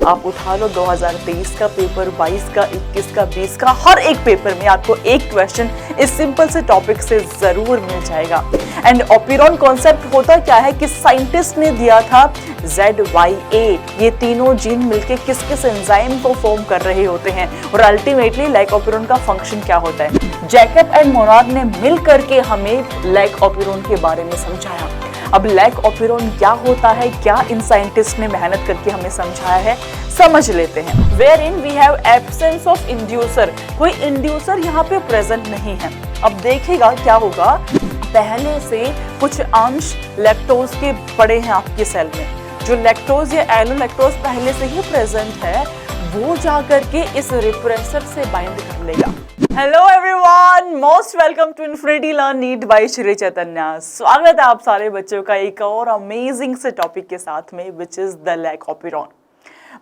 आप उठा लो 2023 का पेपर, 22 का, 21 का, 20 का, हर एक पेपर में आपको एक क्वेश्चन इस सिंपल से टॉपिक से जरूर मिल जाएगा। एंड ओपेरॉन कॉन्सेप्ट होता क्या है कि साइंटिस्ट ने दिया था ZYA, ये तीनों जीन मिलके किस किस एंजाइम को फॉर्म कर रहे होते हैं और अल्टीमेटली लैक ओपेरॉन का फंक्शन क्या होता है। जैकब एंड मोनार्ड ने मिल करके हमें लैक ओपेरॉन के बारे में समझाया। अब लैक ओपेरॉन क्या होता है, क्या इन साइंटिस्ट ने मेहनत करके हमें समझाया है, समझ लेते हैं। Wherein we have absence of inducer, कोई इंड्यूसर यहाँ पे प्रेजेंट नहीं है। अब देखिएगा क्या होगा, पहले से कुछ अंश लैक्टोज के पड़े हैं आपके सेल में, जो लैक्टोज या एलोलैक्टोज पहले से ही प्रेजेंट है वो जाकर के इस रिप्रेसर से बाइंड कर लेगा। Hello everyone, most welcome to Infinity learn NEET by Sri Chaitanya. स्वागत है आप सारे बच्चों का एक और अमेजिंग से टॉपिक के साथ में, which is the lac operon.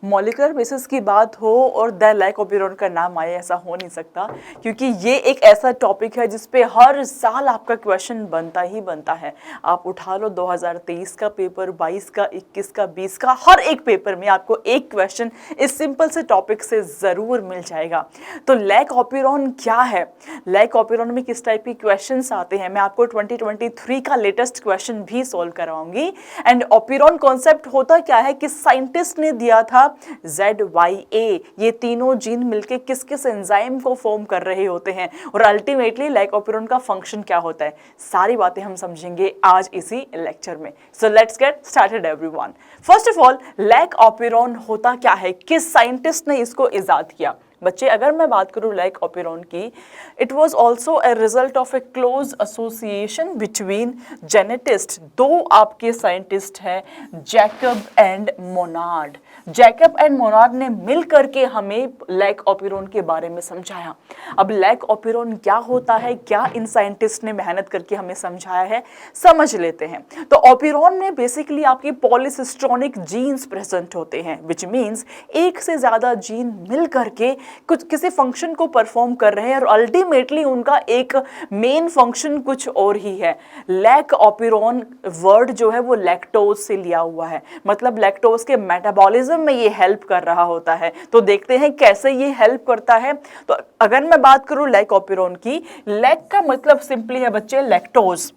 Molecular basis की बात हो और द लैक ओपेरॉन का नाम आए, ऐसा हो नहीं सकता, क्योंकि ये एक ऐसा टॉपिक है जिसपे हर साल आपका क्वेश्चन बनता ही बनता है। आप उठा लो 2023 का पेपर, 22 का, 21 का, 20 का, हर एक पेपर में आपको एक क्वेश्चन इस सिंपल से टॉपिक से ज़रूर मिल जाएगा। तो लैक ओपेरॉन क्या है, लैक ओपेरॉन में किस टाइप के क्वेश्चन आते हैं, मैं आपको 2023 का लेटेस्ट क्वेश्चन भी सॉल्व करवाऊंगी। एंड ओपेरॉन कॉन्सेप्ट होता क्या है कि साइंटिस्ट ने दिया था ZYA, ये तीनों जीन मिलके किस किस एंजाइम को फॉर्म कर रहे होते हैं और अल्टीमेटली लैक ओपेरॉन का फंक्शन क्या होता है, सारी बातें हम समझेंगे आज इसी लेक्चर में। So let's get started everyone. First of all, lac operon होता क्या है, किस साइंटिस्ट ने इसको इजाद किया। बच्चे, अगर मैं बात करूं लैक ओपेरॉन की, it was also a result of A close association between geneticist, दो आपके साइंटिस्ट हैं, Jacob and Monod. Jacob and Monod ने मिल करके हमें लैक ओपेरॉन के बारे में समझाया। अब लैक ओपेरॉन क्या होता है, क्या इन साइंटिस्ट ने मेहनत करके हमें समझाया है, समझ लेते हैं। तो ओपेरॉन में बेसिकली आपके पॉलीसिस्ट्रोनिक जीन्स प्रेजेंट होते हैं, विच मीन्स एक से ज्यादा जीन मिल करके कुछ किसी फंक्शन को परफॉर्म कर रहे हैं और अल्टीमेटली उनका एक मेन फंक्शन कुछ और ही है। लैक ओपेरॉन वर्ड जो है वो लैक्टोज से लिया हुआ है, मतलब लैक्टोज के मेटाबॉलिज्म में ये हेल्प कर रहा होता है। तो देखते हैं कैसे ये हेल्प करता है। तो अगर मैं बात करूं लैक ओपेरॉन की, लैक का मतलब सिंपली है बच्चे lactose,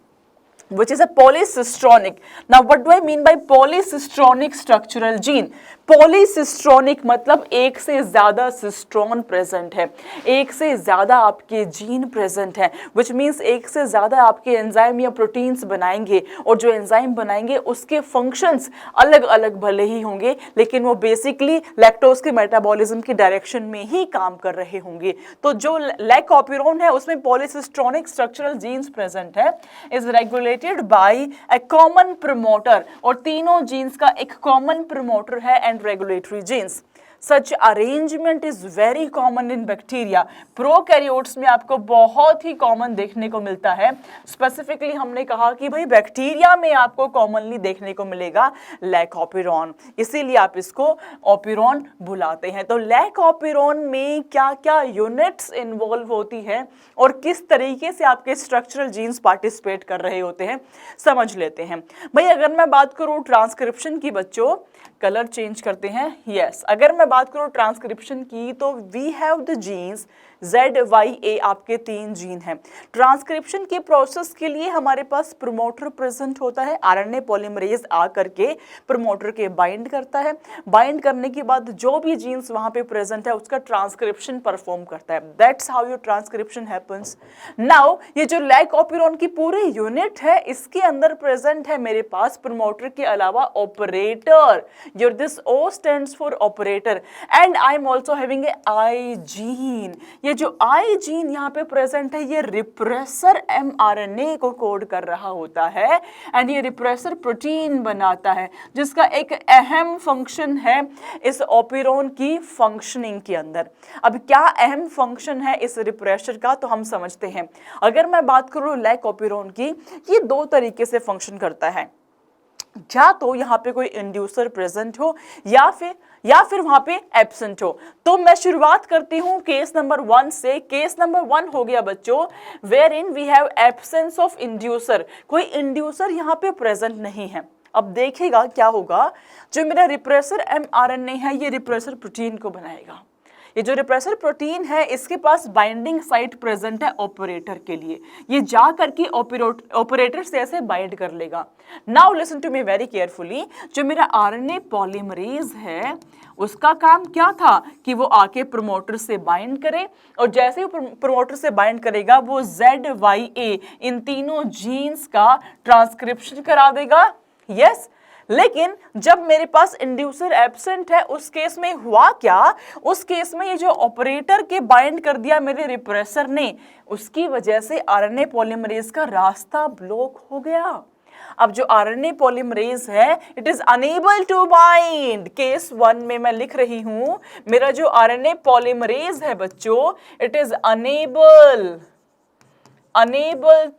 which is a polycistronic. Now what do I mean by polycistronic structural gene? Polycistronic मतलब एक से ज्यादा सिस्ट्रॉन प्रेजेंट है, एक से ज्यादा आपके जीन प्रेजेंट है, विच मीन्स एक से ज्यादा आपके एंजाइम या प्रोटीन्स बनाएंगे और जो एंजाइम बनाएंगे उसके फंक्शंस अलग अलग भले ही होंगे, लेकिन वो बेसिकली लैक्टोज के मेटाबॉलिज्म की डायरेक्शन में ही काम कर रहे होंगे। तो जो लैक ओपेरॉन है उसमें पॉलीसिस्ट्रॉनिक स्ट्रक्चरल जीन्स प्रेजेंट है, is regulated by A common promoter, और तीनों जीन्स का एक कॉमन प्रमोटर है and regulatory genes. Such arrangement is very common in bacteria. Prokaryotes में आपको बहुत ही कॉमन देखने को मिलता है। स्पेसिफिकली हमने कहा कि भाई बैक्टीरिया में आपको कॉमनली देखने को मिलेगा लैक ओपेरॉन, इसीलिए आप इसको ओपेरॉन बुलाते हैं। तो लैक ओपेरॉन में क्या क्या यूनिट्स इन्वॉल्व होती हैं और किस तरीके से आपके स्ट्रक्चरल जीन्स पार्टिसिपेट कर रहे होते हैं, समझ लेते हैं। भाई अगर मैं बात करूँ ट्रांसक्रिप्शन की, बच्चों कलर चेंज करते हैं, यस अगर मैं बात करूं ट्रांसक्रिप्शन की, तो we have the genes ZYA, आपके 3 जीन हैं। ट्रांसक्रिप्शन के प्रोसेस के लिए हमारे पास प्रमोटर प्रेजेंट होता है, RNA पॉलीमरेज आ करके प्रमोटर के बाइंड करता है, बाइंड करने के बाद जो भी जीन्स वहां पे प्रेजेंट है उसका ट्रांसक्रिप्शन परफॉर्म करता है। That's how your transcription happens. Now ये जो लैक ओपेरॉन की पूरी यूनिट है, इसके अंदर प्रेजेंट है मेरे पास प्रमोटर के अलावा operator. Your this O stands for operator and I am also having a I gene. ये जो I जीन यहाँ पे प्रेजेंट है, ये रिप्रेसर mRNA को कोड कर रहा होता है एंड ये रिप्रेसर प्रोटीन बनाता है, जिसका एक अहम फंक्शन है इस ओपेरॉन की फंक्शनिंग के अंदर। अब क्या अहम फंक्शन है इस रिप्रेसर का, तो हम समझते हैं। अगर मैं बात करूँ लैक ओपेरॉन की, ये 2 तरीके से फंक्शन करता है, या तो यहाँ पे कोई इंड्यूसर प्रेजेंट हो या फिर वहां पे एब्सेंट हो। तो मैं शुरुआत करती हूँ केस नंबर 1 से। केस नंबर 1 हो गया बच्चों, wherein we have absence of inducer, कोई इंड्यूसर यहाँ पे प्रेजेंट नहीं है। अब देखिएगा क्या होगा, जो मेरा रिप्रेसर mRNA है ये रिप्रेसर प्रोटीन को बनाएगा। ये जो रिप्रेसर प्रोटीन है इसके पास बाइंडिंग साइट प्रेजेंट है ऑपरेटर के लिए, ये जा करके ऑपरेटर से ऐसे बाइंड कर लेगा। Now listen to me very carefully, जो मेरा आरएनए पॉलीमरेज है उसका काम क्या था कि वो आके प्रमोटर से बाइंड करे, और जैसे ही प्रमोटर से बाइंड करेगा वो ZYA इन तीनों जीन्स का ट्रांसक्रिप्शन करा देगा। यस, लेकिन जब मेरे पास इंड्यूसर एब्सेंट है उस केस में हुआ क्या, उस केस में ये जो ऑपरेटर के बाइंड कर दिया मेरे रिप्रेसर ने, उसकी वजह से आरएनए पॉलीमरेज का रास्ता ब्लॉक हो गया। अब जो आरएनए पॉलीमरेज है it is unable to bind. Case 1 में मैं लिख रही हूं मेरा जो आरएनए पॉलीमरेज है बच्चों, it is unable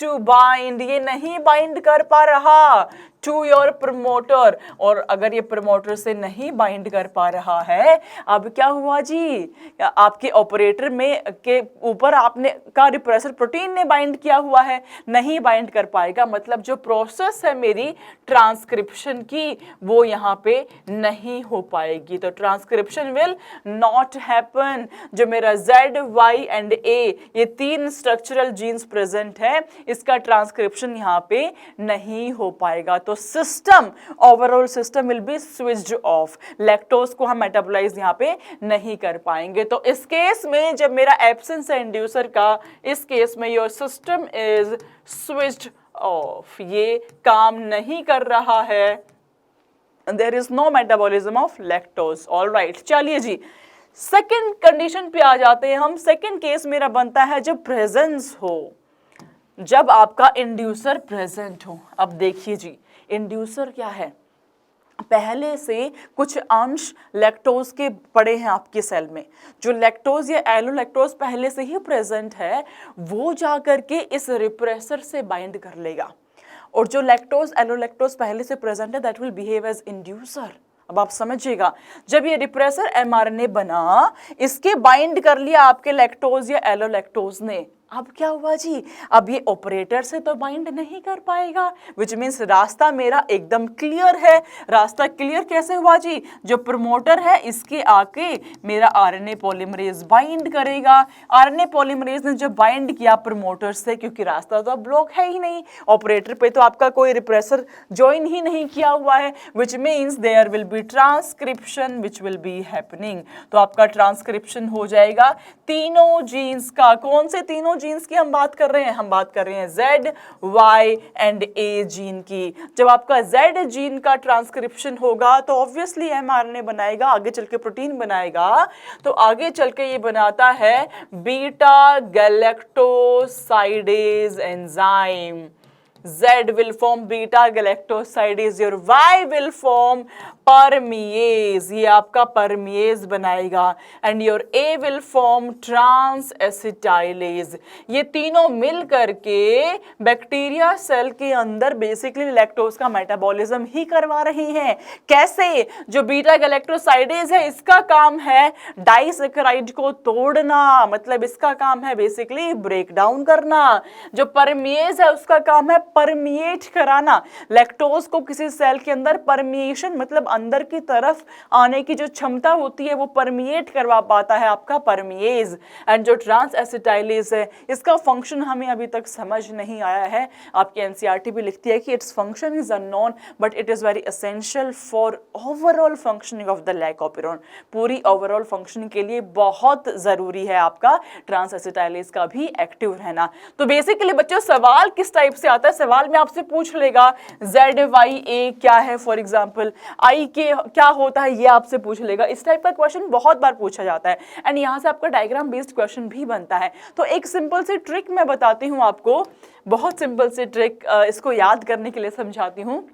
to bind, ये नहीं बाइंड कर पा रहा टू योर प्रमोटर। और अगर ये प्रमोटर से नहीं बाइंड कर पा रहा है, अब क्या हुआ जी, आपके ऑपरेटर में के ऊपर आपने का रिप्रेसर प्रोटीन ने बाइंड किया हुआ है, नहीं बाइंड कर पाएगा, मतलब जो प्रोसेस है मेरी ट्रांसक्रिप्शन की वो यहाँ पे नहीं हो पाएगी। तो ट्रांसक्रिप्शन विल नॉट हैपन। जो मेरा Z, Y एंड A ये 3 स्ट्रक्चरल जीन्स प्रेजेंट है, इसका ट्रांसक्रिप्शन यहाँ पे नहीं हो पाएगा। तो system, overall system will be switched of, lactose को हम मेटाबोलाइज यहाँ पे नहीं कर पाएंगे। तो इस केस में जब मेरा एब्सेंस है इंड्यूसर का, इस केस में your system is switched off, ये काम नहीं कर रहा है, there is no metabolism of lactose. Alright, चलिए जी सेकेंड कंडीशन पे आ जाते हैं हम। सेकेंड केस मेरा बनता है जब प्रेजेंस हो, जब आपका इंड्यूसर प्रेजेंट हो। अब देखिए जी, इंड्यूसर क्या है, पहले से कुछ अंश लैक्टोज के पड़े हैं आपके सेल में, जो लैक्टोज या एलोलैक्टोज पहले से ही प्रेजेंट है वो जाकर के इस रिप्रेसर से बाइंड कर लेगा, और जो लैक्टोज एलोलैक्टोज पहले से प्रेजेंट है that will behave as inducer. अब आप समझिएगा, जब ये रिप्रेसर mRNA बना, इसके बाइंड कर लिया आपके लैक्टोज या एलोलैक्टोज ने, अब क्या हुआ जी, अब ये ऑपरेटर से तो बाइंड नहीं कर पाएगा, विच मीन्स रास्ता मेरा एकदम क्लियर है। रास्ता क्लियर कैसे हुआ जी, जो प्रमोटर है इसके आके मेरा आरएनए पॉलीमरेज बाइंड करेगा। आरएनए पॉलीमरेज ने जब बाइंड किया प्रमोटर से, क्योंकि रास्ता तो ब्लॉक है ही नहीं, ऑपरेटर पे तो आपका कोई रिप्रेसर ज्वाइन ही नहीं किया हुआ है, which means there will be transcription which will be happening. तो आपका ट्रांसक्रिप्शन हो जाएगा तीनों जीन्स का। कौन से तीनों जीन्स की हम बात कर रहे हैं, हम बात कर रहे हैं Z, Y and A gene की। जब आपका Z जीन का ट्रांसक्रिप्शन होगा तो ऑब्वियसली mRNA बनाएगा, आगे चल के प्रोटीन बनाएगा, तो आगे चल के ये बनाता है beta galactosidase enzyme. Z will form beta galactosidase, your Y will form permease, ये आपका परमिएज बनाएगा, and your A will form transacetylase. ये तीनों मिल करके बैक्टीरिया सेल के अंदर बेसिकली लैक्टोज का मेटाबॉलिज्म ही करवा रहे हैं। कैसे, जो बीटा गैलेक्टोसाइडेज है इसका काम है डाइसैकेराइड को तोड़ना, मतलब इसका काम है बेसिकली ब्रेक डाउन करना। जो परमिएज है उसका काम है परमिएट कराना, लैक्टोज को किसी सेल के अंदर परमिएशन मतलब अंदर की तरफ आने की जो क्षमता होती है वो परमिएट करवा पाता है आपका परमिएज। एंड जो ट्रांस एसिटाइलेज है इसका फंक्शन हमें अभी तक समझ नहीं आया है। आपकी एनसीईआरटी भी लिखती है कि its function is unknown but it is very essential for overall functioning of the lac operon. पूरी ओवरऑल फंक्शनिंग के लिए बहुत जरूरी है आपका ट्रांस एसिटाइलेज का भी एक्टिव रहना। तो बेसिकली बच्चों सवाल किस टाइप से आता है, सवाल में आपसे पूछ लेगा ZYA क्या है, फॉर एग्जाम्पल आई के क्या होता है, ये आपसे पूछ लेगा। इस टाइप का क्वेश्चन बहुत बार पूछा जाता है एंड यहाँ से आपका डायग्राम बेस्ड क्वेश्चन भी बनता है। तो एक सिंपल सी ट्रिक मैं बताती हूँ आपको, बहुत सिंपल सी ट्रिक, इसको याद करने के लिए समझाती हूँ।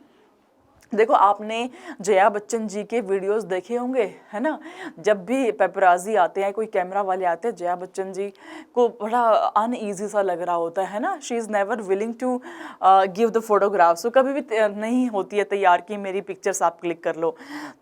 देखो आपने जया बच्चन जी के वीडियोस देखे होंगे, है ना, जब भी पेपराजी आते हैं, कोई कैमरा वाले आते हैं, जया बच्चन जी को बड़ा अनईजी सा लग रहा होता है ना, she is never willing to give the photographs. तो कभी भी नहीं होती है तैयार कि मेरी पिक्चर्स आप क्लिक कर लो।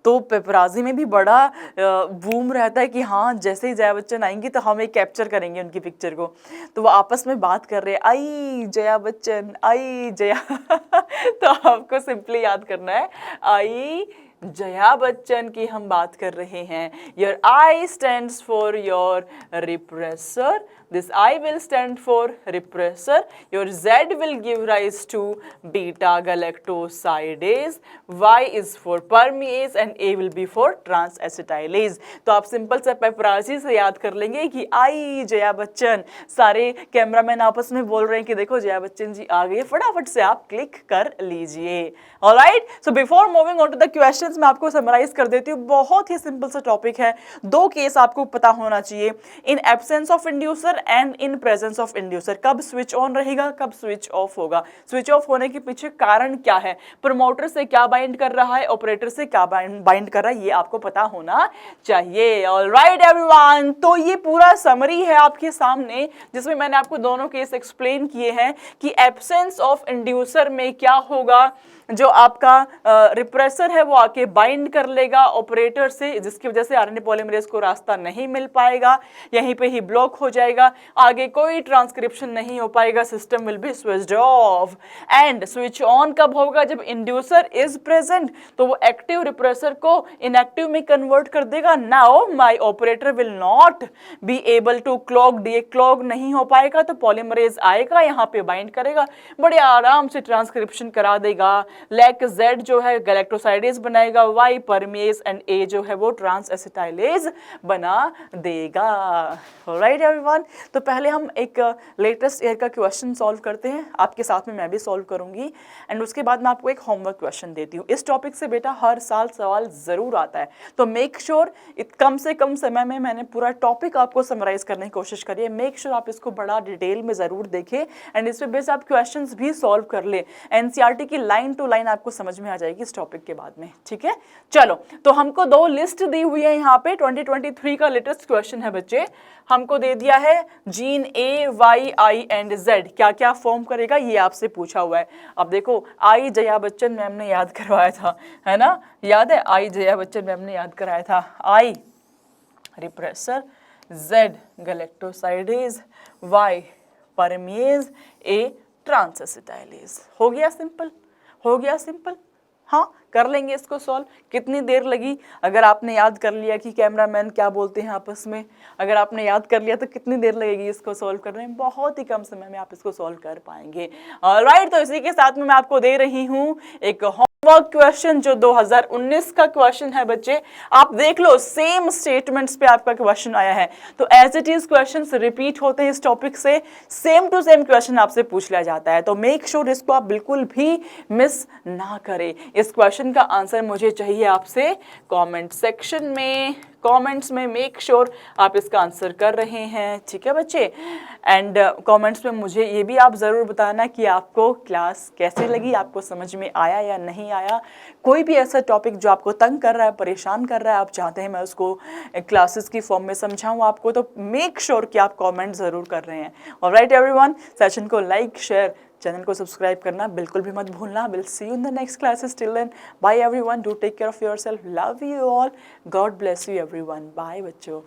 तो पेपराजी में भी बड़ा बूम रहता है कि हाँ जैसे ही जया बच्चन आएंगी तो हम एक कैप्चर करेंगे उनकी पिक्चर को। तो वो आपस में बात कर रहे हैं, आई जया बच्चन, आई जया तो आपको सिंपली याद करना है है आई जया बच्चन की हम बात कर रहे हैं। Your I stands for your repressor, this I will stand for repressor, your Z will give rise to beta galactosidase, Y is for permease and A will be for transacetylase। तो आप सिंपल से paparazzi से याद कर लेंगे कि आई जया बच्चन, सारे cameraman आपस में बोल रहे हैं कि देखो जया बच्चन जी आ गई, फटाफट से आप क्लिक कर लीजिए। Alright, so before moving on to the questions मैं आपको समराइज कर देती हूँ। बहुत ही सिंपल सा टॉपिक है, दो केस आपको पता होना चाहिए, in absence of inducer and in presence of inducer. कब स्विच ऑन रहेगा, कब स्विच ऑफ होगा, स्विच ऑफ होने के पीछे कारण क्या है, प्रमोटर से क्या बाइंड कर रहा है, ऑपरेटर से क्या बाइंड कर रहा है, ये आपको पता होना चाहिए। ऑलराइट एवरीवन, तो ये पूरा समरी है आपके सामने जिसमें मैंने आपको दोनों केस एक्सप्लेन किए हैं कि एब्सेंस ऑफ इंड्यूसर में क्या होगा, जो आपका रिप्रेसर है वो आके बाइंड कर लेगा ऑपरेटर से, जिसकी वजह से आरएनए पॉलीमरेज को रास्ता नहीं मिल पाएगा, यहीं पे ही ब्लॉक हो जाएगा, आगे कोई ट्रांसक्रिप्शन नहीं हो पाएगा, system will be switched off. And switch on कब होगा, जब इंड्यूसर इज प्रेजेंट, तो वो एक्टिव रिप्रेसर को इनएक्टिव में कन्वर्ट कर देगा। Now my operator will not be able to clog, ये क्लॉग नहीं हो पाएगा, तो पॉलीमरेज आएगा, यहाँ पे बाइंड करेगा, बड़े आराम से ट्रांसक्रिप्शन करा देगा। लेक Z जो है गैलेक्टोसाइडेज बनाएगा, Y परमेज एंड A जो है वो ट्रांसएसिटाइलेज बना देगा। ऑलराइट एवरीवन, तो पहले हम एक लेटेस्ट ईयर का क्वेश्चन सॉल्व करते हैं, आपके साथ में मैं भी सॉल्व करूंगी, एंड उसके बाद मैं आपको एक होमवर्क क्वेश्चन देती हूँ। इस टॉपिक से बेटा हर साल सवाल जरूर आता है, तो मेक श्योर कम से कम समय में मैंने पूरा टॉपिक आपको समराइज करने की कोशिश करिए। मेक श्योर आप इसको बड़ा डिटेल में जरूर देखें एंड इस पे बेस आप क्वेश्चंस भी सॉल्व कर ले। एनसीईआरटी की लाइन टू लाइन आपको समझ में आ जाएगी इस टॉपिक के बाद में, ठीक है। चलो, तो हमको दो लिस्ट दी हुई है यहाँ पे, 2023 का लेटेस्ट क्वेश्चन है बच्चे, हमको दे दिया है gene A, Y, I and Z क्या क्या फॉर्म करेगा, ये आपसे पूछा हुआ है। अब देखो, आई जया बच्चन मैम ने याद करवाया था, है ना, याद है, आई जया बच्चन मैम ने याद कराया था। I repressor, Z galactosidase, Y permease, A transacetylase. हो गया सिंपल, हो गया सिंपल। हाँ, कर लेंगे इसको सॉल्व। कितनी देर लगी, अगर आपने याद कर लिया कि कैमरामैन क्या बोलते हैं आपस में, अगर आपने याद कर लिया तो कितनी देर लगेगी इसको सॉल्व करने में, बहुत ही कम समय में आप इसको सॉल्व कर पाएंगे। ऑलराइट, तो इसी के साथ में मैं आपको दे रही हूँ एक होमवर्क क्वेश्चन जो 2019 का क्वेश्चन है बच्चे। आप देख लो, सेम स्टेटमेंट्स पे आपका क्वेश्चन आया है, तो as it is questions repeat होते हैं इस टॉपिक से, सेम टू सेम क्वेश्चन आपसे पूछ लिया जाता है, तो मेक श्योर इसको आप बिल्कुल भी मिस ना करें। इस क्वेश्चन का आंसर मुझे चाहिए आपसे कमेंट सेक्शन में, कमेंट्स में मेक श्योर आप इसका आंसर कर रहे हैं, ठीक है बच्चे। एंड कमेंट्स में मुझे ये भी आप ज़रूर बताना कि आपको क्लास कैसी लगी, आपको समझ में आया या नहीं आया। कोई भी ऐसा टॉपिक जो आपको तंग कर रहा है, परेशान कर रहा है, आप चाहते हैं मैं उसको क्लासेस की फॉर्म में समझाऊँ आपको, तो मेक श्योर कि आप कॉमेंट ज़रूर कर रहे हैं। ऑलराइट एवरीवन, सेशन को लाइक, शेयर, चैनल को सब्सक्राइब करना बिल्कुल भी मत भूलना। Will see you in the next classes, till then bye everyone, do take care of yourself, love you all, God bless you everyone, bye बच्चों।